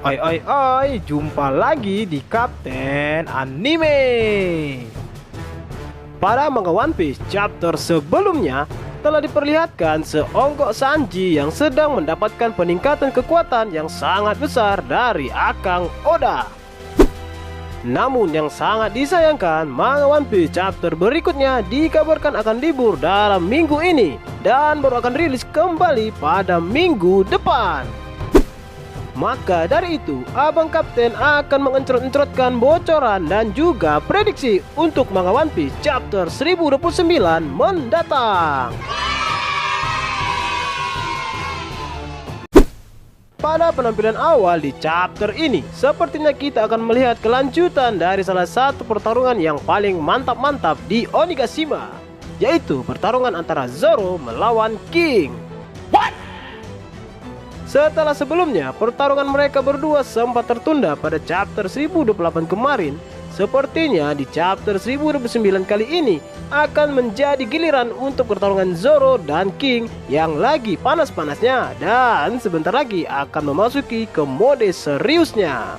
Jumpa lagi di Kapten Anime. Pada manga One Piece chapter sebelumnya telah diperlihatkan seonggok Sanji yang sedang mendapatkan peningkatan kekuatan yang sangat besar dari Akang Oda. Namun yang sangat disayangkan, manga One Piece chapter berikutnya dikabarkan akan libur dalam minggu ini dan baru akan rilis kembali pada minggu depan. Maka dari itu, Abang Kapten akan mengentrot-entrotkan bocoran dan juga prediksi untuk manga One Piece chapter 1029 mendatang. Pada penampilan awal di chapter ini, sepertinya kita akan melihat kelanjutan dari salah satu pertarungan yang paling mantap-mantap di Onigashima, yaitu pertarungan antara Zoro melawan King. Setelah sebelumnya, pertarungan mereka berdua sempat tertunda pada chapter 1028 kemarin, sepertinya di chapter 1029 kali ini akan menjadi giliran untuk pertarungan Zoro dan King yang lagi panas-panasnya dan sebentar lagi akan memasuki ke mode seriusnya.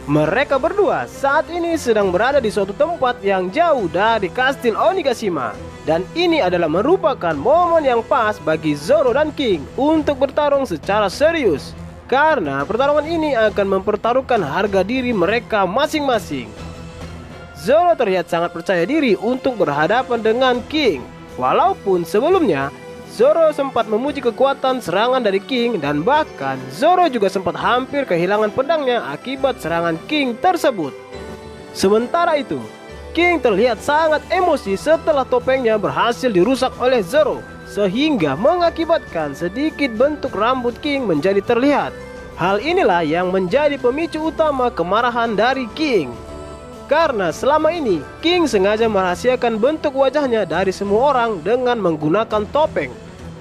Mereka berdua saat ini sedang berada di suatu tempat yang jauh dari kastil Onigashima, dan ini adalah merupakan momen yang pas bagi Zoro dan King untuk bertarung secara serius, karena pertarungan ini akan mempertaruhkan harga diri mereka masing-masing. Zoro terlihat sangat percaya diri untuk berhadapan dengan King, walaupun sebelumnya Zoro sempat memuji kekuatan serangan dari King, dan bahkan Zoro juga sempat hampir kehilangan pedangnya akibat serangan King tersebut. Sementara itu, King terlihat sangat emosi setelah topengnya berhasil dirusak oleh Zoro, sehingga mengakibatkan sedikit bentuk rambut King menjadi terlihat. Hal inilah yang menjadi pemicu utama kemarahan dari King, karena selama ini King sengaja merahasiakan bentuk wajahnya dari semua orang dengan menggunakan topeng.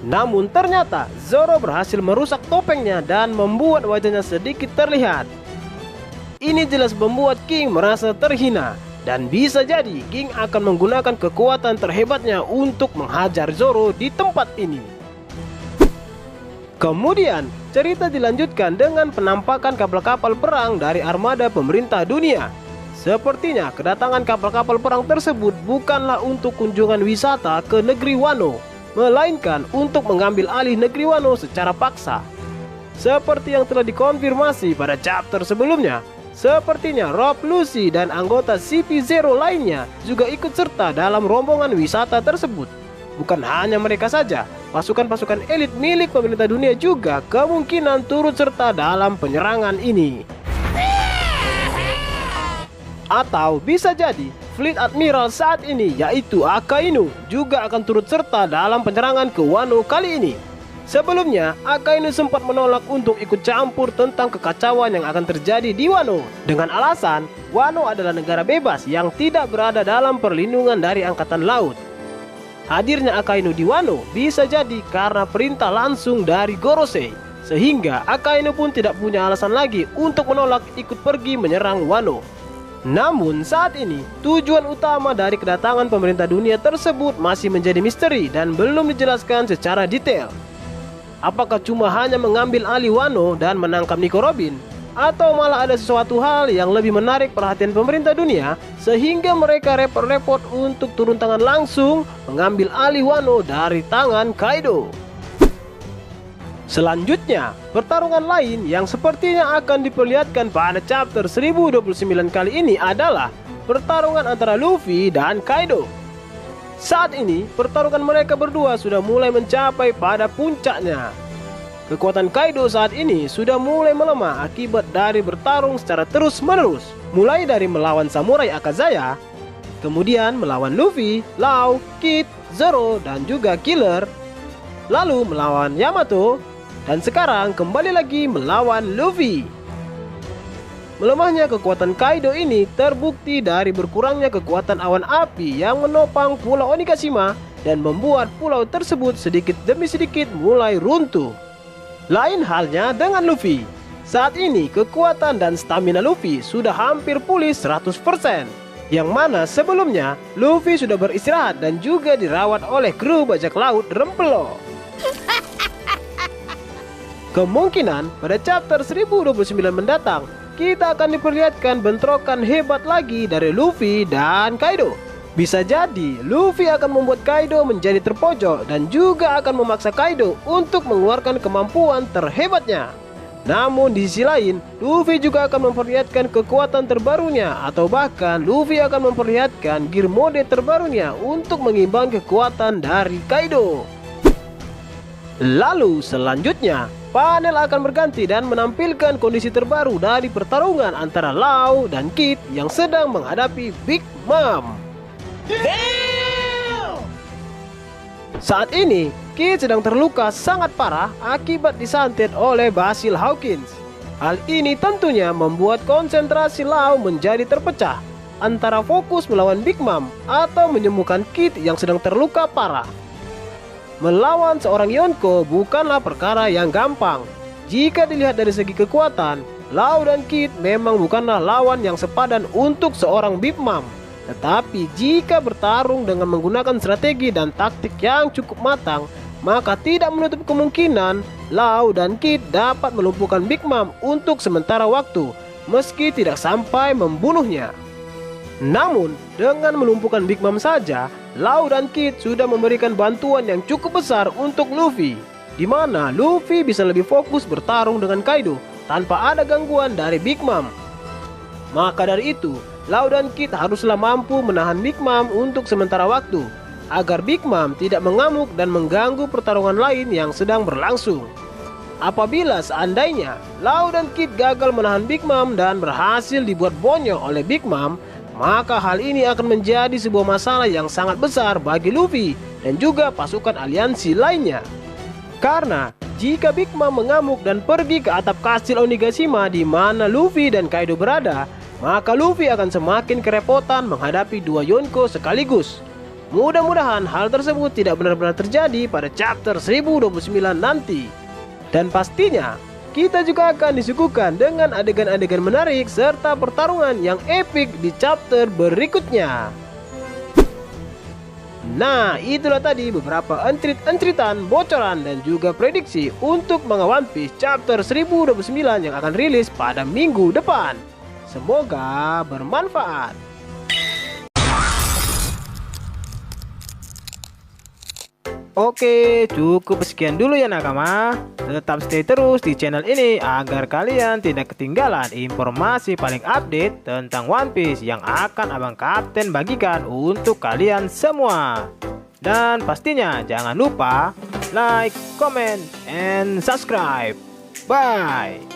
Namun ternyata Zoro berhasil merusak topengnya dan membuat wajahnya sedikit terlihat. Ini jelas membuat King merasa terhina, dan bisa jadi King akan menggunakan kekuatan terhebatnya untuk menghajar Zoro di tempat ini. Kemudian cerita dilanjutkan dengan penampakan kapal-kapal perang dari armada pemerintah dunia. Sepertinya kedatangan kapal-kapal perang tersebut bukanlah untuk kunjungan wisata ke negeri Wano, melainkan untuk mengambil alih negeri Wano secara paksa. Seperti yang telah dikonfirmasi pada chapter sebelumnya, sepertinya Rob, Lucy, dan anggota CP0 lainnya juga ikut serta dalam rombongan wisata tersebut. Bukan hanya mereka saja, pasukan-pasukan elit milik pemerintah dunia juga kemungkinan turut serta dalam penyerangan ini. Atau bisa jadi Fleet Admiral saat ini, yaitu Akainu, juga akan turut serta dalam penyerangan ke Wano kali ini. Sebelumnya, Akainu sempat menolak untuk ikut campur tentang kekacauan yang akan terjadi di Wano, dengan alasan Wano adalah negara bebas yang tidak berada dalam perlindungan dari Angkatan Laut. Hadirnya Akainu di Wano bisa jadi karena perintah langsung dari Gorosei, sehingga Akainu pun tidak punya alasan lagi untuk menolak ikut pergi menyerang Wano. Namun saat ini, tujuan utama dari kedatangan pemerintah dunia tersebut masih menjadi misteri dan belum dijelaskan secara detail. Apakah cuma hanya mengambil alih Wano dan menangkap Nico Robin? Atau malah ada sesuatu hal yang lebih menarik perhatian pemerintah dunia, sehingga mereka repot-repot untuk turun tangan langsung mengambil alih Wano dari tangan Kaido? Selanjutnya, pertarungan lain yang sepertinya akan diperlihatkan pada chapter 1029 kali ini adalah pertarungan antara Luffy dan Kaido. Saat ini, pertarungan mereka berdua sudah mulai mencapai pada puncaknya. Kekuatan Kaido saat ini sudah mulai melemah akibat dari bertarung secara terus-menerus, mulai dari melawan Samurai Akazaya, kemudian melawan Luffy, Law, Kid, Zoro, dan juga Killer, lalu melawan Yamato, dan sekarang kembali lagi melawan Luffy. Melemahnya kekuatan Kaido ini terbukti dari berkurangnya kekuatan awan api yang menopang Pulau Onigashima dan membuat pulau tersebut sedikit demi sedikit mulai runtuh. Lain halnya dengan Luffy. Saat ini kekuatan dan stamina Luffy sudah hampir pulih 100%, yang mana sebelumnya Luffy sudah beristirahat dan juga dirawat oleh kru bajak laut Rempelo. Kemungkinan pada chapter 1029 mendatang, kita akan diperlihatkan bentrokan hebat lagi dari Luffy dan Kaido. Bisa jadi Luffy akan membuat Kaido menjadi terpojok dan juga akan memaksa Kaido untuk mengeluarkan kemampuan terhebatnya. Namun di sisi lain, Luffy juga akan memperlihatkan kekuatan terbarunya, atau bahkan Luffy akan memperlihatkan gear mode terbarunya untuk mengimbangi kekuatan dari Kaido. Lalu selanjutnya, panel akan berganti dan menampilkan kondisi terbaru dari pertarungan antara Law dan Kid yang sedang menghadapi Big Mom. Saat ini, Kid sedang terluka sangat parah akibat disantet oleh Basil Hawkins. Hal ini tentunya membuat konsentrasi Law menjadi terpecah antara fokus melawan Big Mom atau menyembuhkan Kid yang sedang terluka parah. Melawan seorang Yonko bukanlah perkara yang gampang. Jika dilihat dari segi kekuatan, Law dan Kid memang bukanlah lawan yang sepadan untuk seorang Big Mom. Tetapi jika bertarung dengan menggunakan strategi dan taktik yang cukup matang, maka tidak menutup kemungkinan Law dan Kid dapat melumpuhkan Big Mom untuk sementara waktu, meski tidak sampai membunuhnya. Namun, dengan melumpuhkan Big Mom saja, Law dan Kid sudah memberikan bantuan yang cukup besar untuk Luffy, di mana Luffy bisa lebih fokus bertarung dengan Kaido tanpa ada gangguan dari Big Mom. Maka dari itu, Law dan Kid haruslah mampu menahan Big Mom untuk sementara waktu, agar Big Mom tidak mengamuk dan mengganggu pertarungan lain yang sedang berlangsung. Apabila seandainya Law dan Kid gagal menahan Big Mom dan berhasil dibuat bonyok oleh Big Mom, maka hal ini akan menjadi sebuah masalah yang sangat besar bagi Luffy dan juga pasukan aliansi lainnya. Karena jika Big Mom mengamuk dan pergi ke atap kastil Onigashima di mana Luffy dan Kaido berada, maka Luffy akan semakin kerepotan menghadapi dua Yonko sekaligus. Mudah-mudahan hal tersebut tidak benar-benar terjadi pada chapter 1029 nanti. Dan pastinya kita juga akan disuguhkan dengan adegan-adegan menarik serta pertarungan yang epik di chapter berikutnya. Nah, itulah tadi beberapa entrit-entritan, bocoran dan juga prediksi untuk manga One Piece chapter 1029 yang akan rilis pada minggu depan. Semoga bermanfaat. Oke, cukup sekian dulu ya nakama. Tetap stay terus di channel ini agar kalian tidak ketinggalan informasi paling update tentang One Piece yang akan Abang Kapten bagikan untuk kalian semua. Dan pastinya jangan lupa like, comment, and subscribe. Bye.